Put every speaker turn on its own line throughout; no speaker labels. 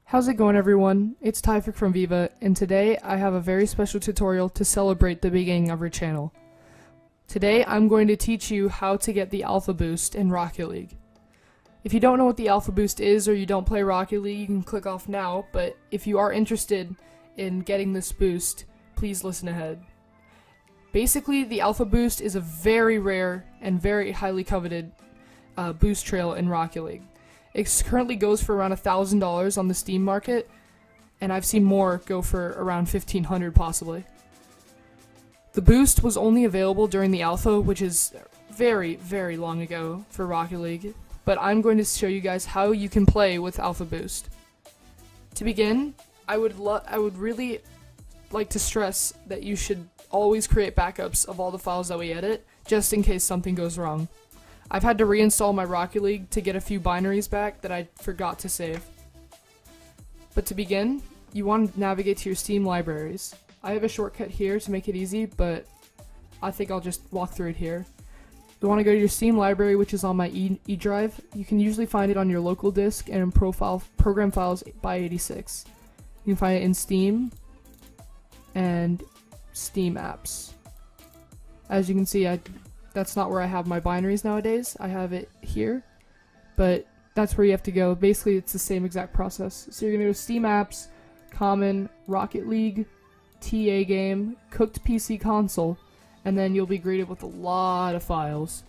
How's it going, everyone? It's Typhic from Viva, and today I have a very special tutorial to celebrate the beginning of our channel. Today I'm going to teach you how to get the Alpha Boost in Rocket League. If you don't know what the Alpha Boost is or you don't play Rocket League, you can click off now, but if you are interested in getting this boost, please listen ahead. Basically, the Alpha Boost is a very rare and very highly coveted boost trail in Rocket League. It currently goes for around $1,000 on the Steam market, and I've seen more go for around $1,500 possibly. The boost was only available during the alpha, which is very, very long ago for Rocket League, but I'm going to show you guys how you can play with Alpha Boost. To begin, I would really like to stress that you should always create backups of all the files that we edit, just in case something goes wrong. I've had to reinstall my Rocket League to get a few binaries back that I forgot to save. But to begin, you want to navigate to your Steam libraries. I have a shortcut here to make it easy, but I think I'll just walk through it here. You want to go to your Steam library, which is on my E drive. You can usually find it on your local disk and in program files by 86. You can find it in Steam and Steam apps. As you can see, that's not where I have my binaries nowadays. I have it here, but that's where you have to go. Basically, it's the same exact process. So you're going to go Steam Apps, Common, Rocket League, TA Game, Cooked PC Console, and then you'll be greeted with a lot of files.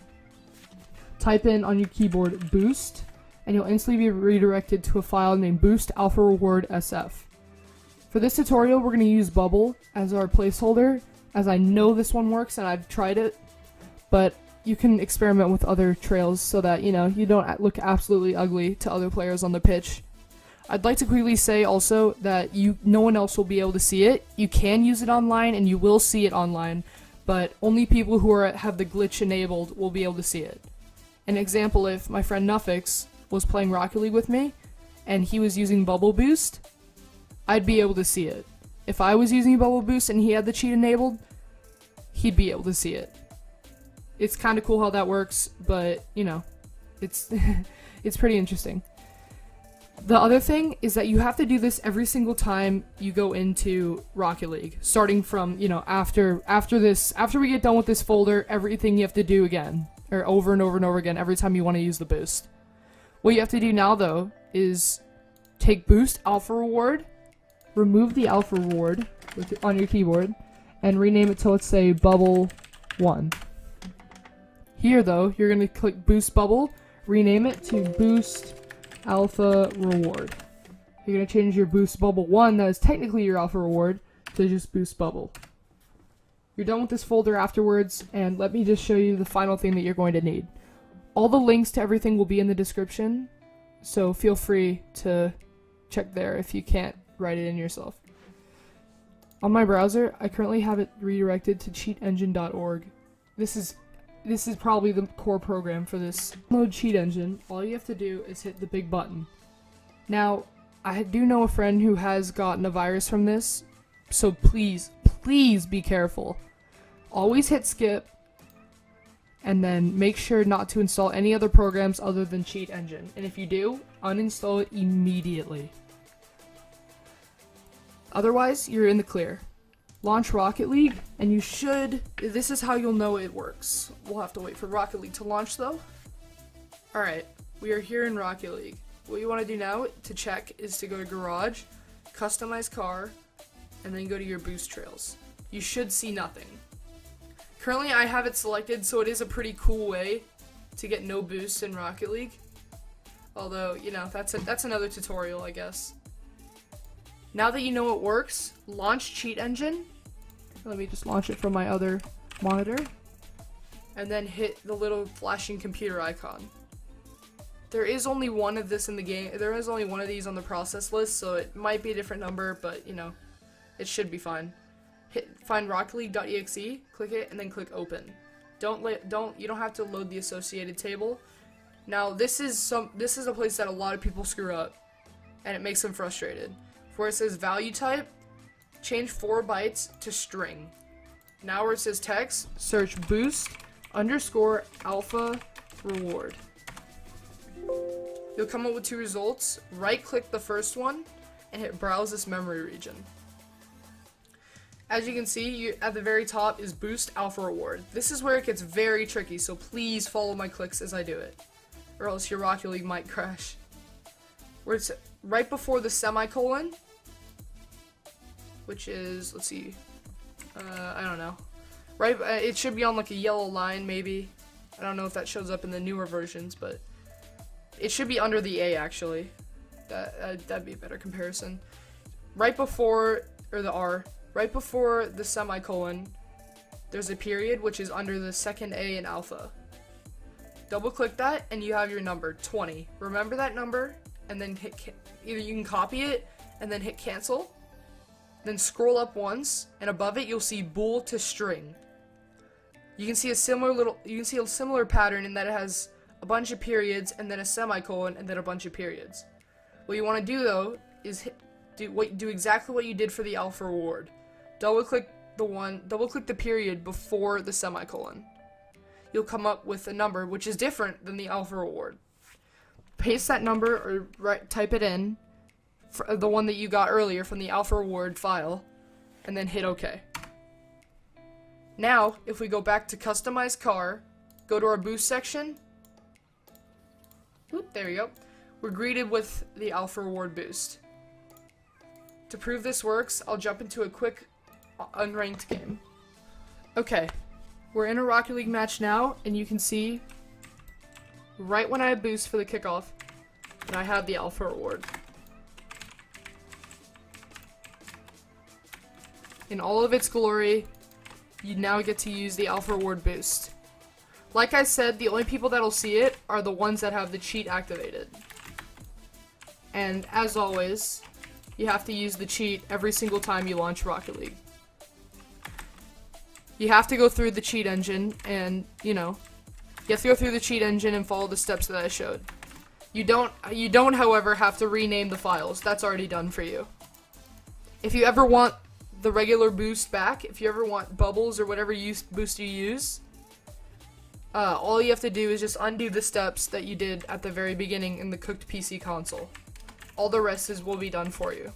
Type in on your keyboard Boost, and you'll instantly be redirected to a file named Boost Alpha Reward SF. For this tutorial, we're going to use Bubble as our placeholder, as I know this one works and I've tried it. But you can experiment with other trails so that, you don't look absolutely ugly to other players on the pitch. I'd like to quickly say also that no one else will be able to see it. You can use it online and you will see it online, but only people who have the glitch enabled will be able to see it. An example, if my friend Nuffix was playing Rocket League with me and he was using Bubble Boost, I'd be able to see it. If I was using Bubble Boost and he had the cheat enabled, he'd be able to see it. It's kind of cool how that works, but, it's it's pretty interesting. The other thing is that you have to do this every single time you go into Rocket League, starting from, after we get done with this folder, everything you have to do again, or over and over and over again every time you want to use the boost. What you have to do now, though, is take Boost Alpha Reward, remove the Alpha Reward on your keyboard, and rename it to, let's say, Bubble 1. Here, though, you're going to click Boost Bubble, rename it to Boost Alpha Reward. You're going to change your Boost Bubble 1, that is technically your Alpha Reward, to just Boost Bubble. You're done with this folder afterwards, and let me just show you the final thing that you're going to need. All the links to everything will be in the description, so feel free to check there if you can't write it in yourself. On my browser, I currently have it redirected to cheatengine.org. This is probably the core program for this. Download Cheat Engine. All you have to do is hit the big button. Now, I do know a friend who has gotten a virus from this, so please be careful. Always hit skip, and then make sure not to install any other programs other than Cheat Engine. And if you do, uninstall it immediately. Otherwise, you're in the clear. Launch Rocket League, and this is how you'll know it works. We'll have to wait for Rocket League to launch, though. Alright, we are here in Rocket League. What you want to do now to check is to go to Garage, Customize Car, and then go to your boost trails. You should see nothing. Currently, I have it selected, so it is a pretty cool way to get no boosts in Rocket League. Although, that's another tutorial, I guess. Now that you know it works, launch Cheat Engine. Let me just launch it from my other monitor. And then hit the little flashing computer icon. There is only one of this in the game. There is only one of these on the process list, so it might be a different number, but, it should be fine. Find rocketleague.exe, click it, and then click Open. You don't have to load the associated table. Now, this is a place that a lot of people screw up, and it makes them frustrated. Where it says value type, change 4 bytes to string. Now where it says text, search boost _ alpha reward. You'll come up with 2 results. Right click the first one and hit browse this memory region. As you can see, at the very top is boost alpha reward. This is where it gets very tricky, so please follow my clicks as I do it, or else your Rocket League might crash. Where it's right before the semicolon, which is, let's see, I don't know. Right, it should be on like a yellow line, maybe. I don't know if that shows up in the newer versions, but it should be under the A, actually. That'd be a better comparison. Right before, or the R, right before the semicolon, there's a period, which is under the second A in alpha. Double click that, and you have your number, 20. Remember that number, and then either you can copy it, and then hit cancel. Then scroll up once, and above it, you'll see bool to string. You can see a similar pattern in that it has a bunch of periods, and then a semicolon, and then a bunch of periods. What you want to do, though, is do exactly what you did for the alpha reward. Double click the period before the semicolon. You'll come up with a number which is different than the alpha reward. Paste that number, or type it in, for the one that you got earlier from the alpha reward file, and then hit OK. Now, if we go back to customize car, go to our boost section, whoop, there we go, we're greeted with the alpha reward boost. To prove this works, I'll jump into a quick unranked game. Okay, we're in a Rocket League match now, and you can see right when I have boost for the kickoff that I have the alpha reward. In all of its glory, you now get to use the alpha reward boost. Like I said, the only people that'll see it are the ones that have the cheat activated. And as always, you have to use the cheat every single time you launch Rocket League. You have to go through the cheat engine and, you have to go through the cheat engine and follow the steps that I showed. You don't, however, have to rename the files. That's already done for you. If you ever want the regular boost back, if you ever want bubbles or whatever boost you use, all you have to do is just undo the steps that you did at the very beginning in the cooked PC console. All the rest will be done for you.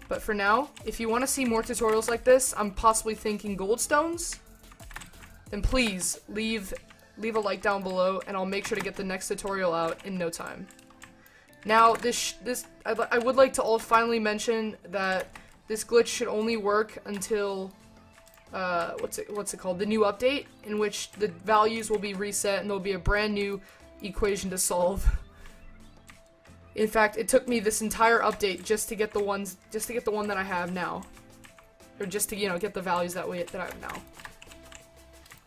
But for now, if you want to see more tutorials like this, I'm possibly thinking goldstones, then please leave a like down below, and I'll make sure to get the next tutorial out in no time. Now, I would like to finally mention that this glitch should only work until what's it called? The new update, in which the values will be reset and there'll be a brand new equation to solve. In fact, it took me this entire update just to get the one that I have now, or just to get the values that I have now.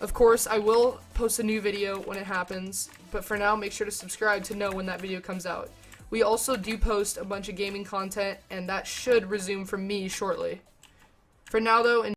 Of course, I will post a new video when it happens, but for now, make sure to subscribe to know when that video comes out. We also do post a bunch of gaming content, and that should resume from me shortly. For now, though,